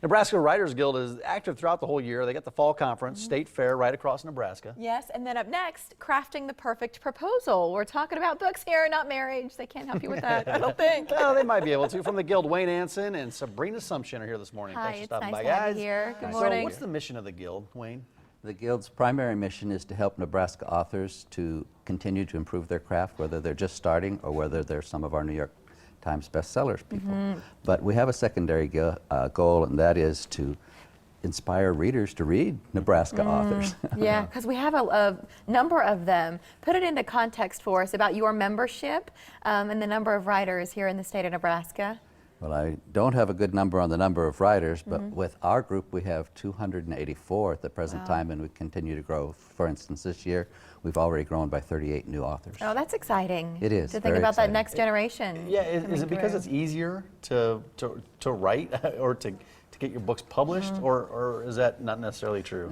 Nebraska Writers Guild is active throughout the whole year. They got the fall conference, state fair right across Nebraska. Yes, and then up next, crafting the perfect proposal. We're talking about books here, not marriage. They can't help you with that, I don't think. Well, they might be able to. From the Guild, Wayne Anson and Sabrina Sumsion are here this morning. Hi, Thanks for it's stopping nice by, to have guys. you here. Good So morning. what's the mission of the Guild, Wayne? The Guild's primary mission is to help Nebraska authors to continue to improve their craft, whether they're just starting or whether they're some of our New York Times bestsellers people. But we have a secondary goal, and that is to inspire readers to read Nebraska authors. Yeah, because we have a number of them. Put it into context for us about your membership and the number of writers here in the state of Nebraska. Well, I don't have a good number on the number of writers, but with our group we have 284 at the present time, and we continue to grow. For instance, this year we've already grown by 38 new authors. Oh, that's exciting. It is. To think very about exciting. that next generation. Yeah, is it because through. it's easier to write or to get your books published, or is that not necessarily true?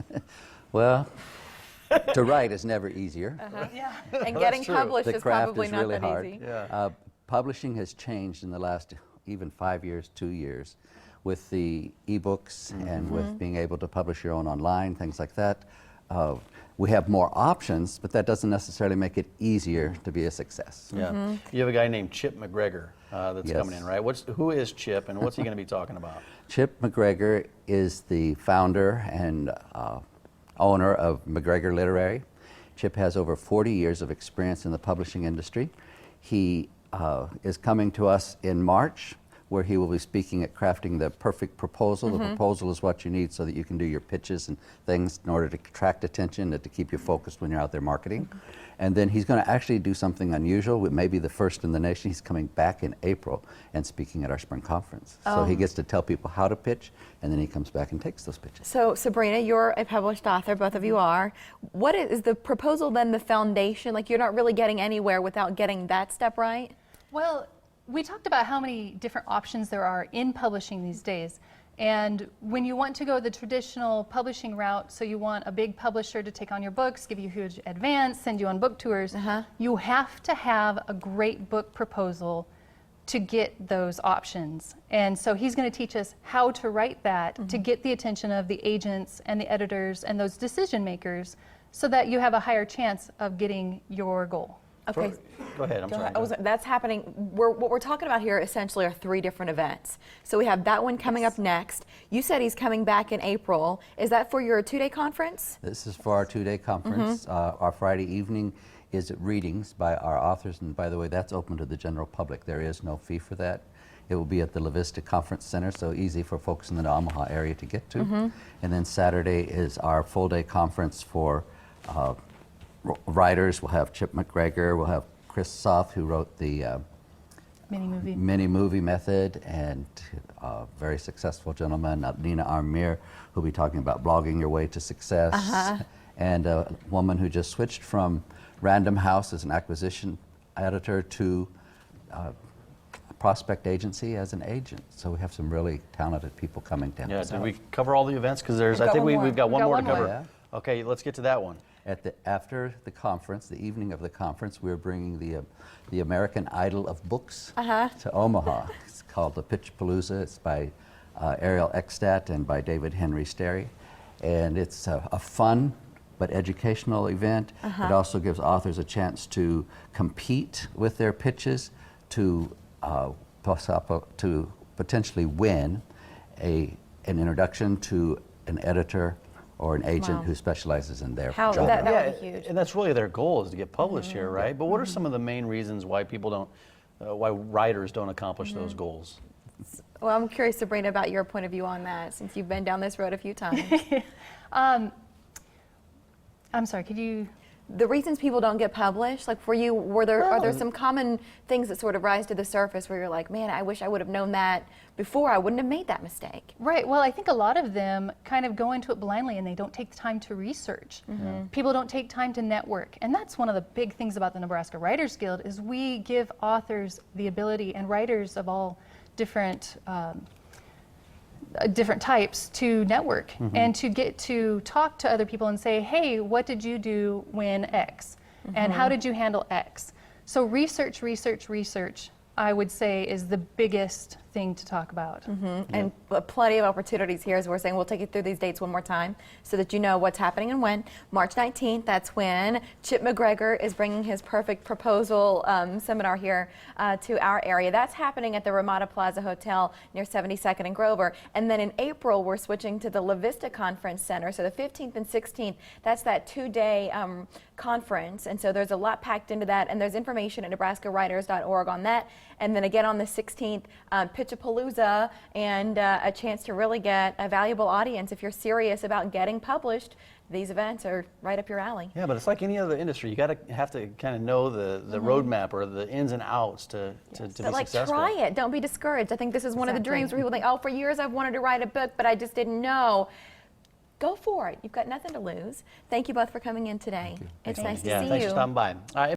Well, to write is never easier. Yeah. And getting true. published The is craft probably is not really that hard. easy. Yeah. Publishing has changed in the last even 5 years, 2 years, with the e-books and with being able to publish your own online, things like that. We have more options, but that doesn't necessarily make it easier to be a success. Yeah. You have a guy named Chip McGregor that's Yes. coming in, right? Who is Chip, and what's he going to be talking about? Chip McGregor is the founder and owner of McGregor Literary. Chip has over 40 years of experience in the publishing industry. He is coming to us in March, where he will be speaking at Crafting the Perfect Proposal. The proposal is what you need so that you can do your pitches and things in order to attract attention and to keep you focused when you're out there marketing. And then he's going to actually do something unusual, maybe the first in the nation. He's coming back in April and speaking at our spring conference. So he gets to tell people how to pitch, and then he comes back and takes those pitches. So, Sabrina, you're a published author, both of you are. What is the proposal then the foundation? Like, you're not really getting anywhere without getting that step right? Well, we talked about how many different options there are in publishing these days. And when you want to go the traditional publishing route, so you want a big publisher to take on your books, give you a huge advance, send you on book tours, you have to have a great book proposal to get those options. And so he's going to teach us how to write that to get the attention of the agents and the editors and those decision makers so that you have a higher chance of getting your goal. Okay. Go ahead, I'm sorry. That's happening. What we're talking about here essentially are 3 different events. So we have that one coming up next. You said he's coming back in April. Is that for your 2-day conference? This is for our 2-day conference. Our Friday evening is readings by our authors, and by the way, that's open to the general public. There is no fee for that. It will be at the La Vista Conference Center, so easy for folks in the Omaha area to get to. And then Saturday is our full-day conference for writers. We'll have Chip McGregor, we'll have Chris Soth, who wrote the mini movie method, and a very successful gentleman, Nina Armir, who'll be talking about blogging your way to success, and a woman who just switched from Random House as an acquisition editor to Prospect Agency as an agent. So we have some really talented people coming to help us Did out. we cover all the events? Because I think we've got one more to cover. Okay, let's get to that one. After the conference, the evening of the conference, we're bringing the American Idol of books to Omaha. It's called the Pitchpalooza. It's by Ariel Eckstadt and by David Henry Sterry. And it's a fun but educational event. It also gives authors a chance to compete with their pitches to potentially win an introduction to an editor or an agent who specializes in their job. That would be huge. And that's really their goal, is to get published here, right? But what are some of the main reasons why people don't, why writers don't accomplish those goals? Well, I'm curious, Sabrina, about your point of view on that, since you've been down this road a few times. I'm sorry, could you? The reasons people don't get published, like for you, are there some common things that sort of rise to the surface where you're like, man, I wish I would have known that before, I wouldn't have made that mistake? Right, well, I think a lot of them kind of go into it blindly and they don't take the time to research. People don't take time to network, and that's one of the big things about the Nebraska Writers Guild is we give authors the ability, and writers of all different different types, to network and to get to talk to other people and say, hey, what did you do when X? And how did you handle X? So research, I would say, is the biggest thing to talk about. And plenty of opportunities here, as we're saying. We'll take you through these dates one more time so that you know what's happening and when. March 19th, that's when Chip McGregor is bringing his Perfect Proposal seminar here to our area. That's happening at the Ramada Plaza Hotel near 72nd and Grover. And then in April, we're switching to the La Vista Conference Center. So the 15th and 16th, that's that two-day conference. And so there's a lot packed into that. And there's information at nebraskawriters.org on that. And then again on the 16th, Pitchapalooza, and a chance to really get a valuable audience. If you're serious about getting published, these events are right up your alley. Yeah, but it's like any other industry. You have to kind of know the roadmap or the ins and outs to be But like, successful. try it. Don't be discouraged. I think this is one of the dreams where people think, oh, for years I've wanted to write a book, but I just didn't know. Go for it. You've got nothing to lose. Thank you both for coming in today. It's nice to see you. Yeah, thanks for stopping by. All right.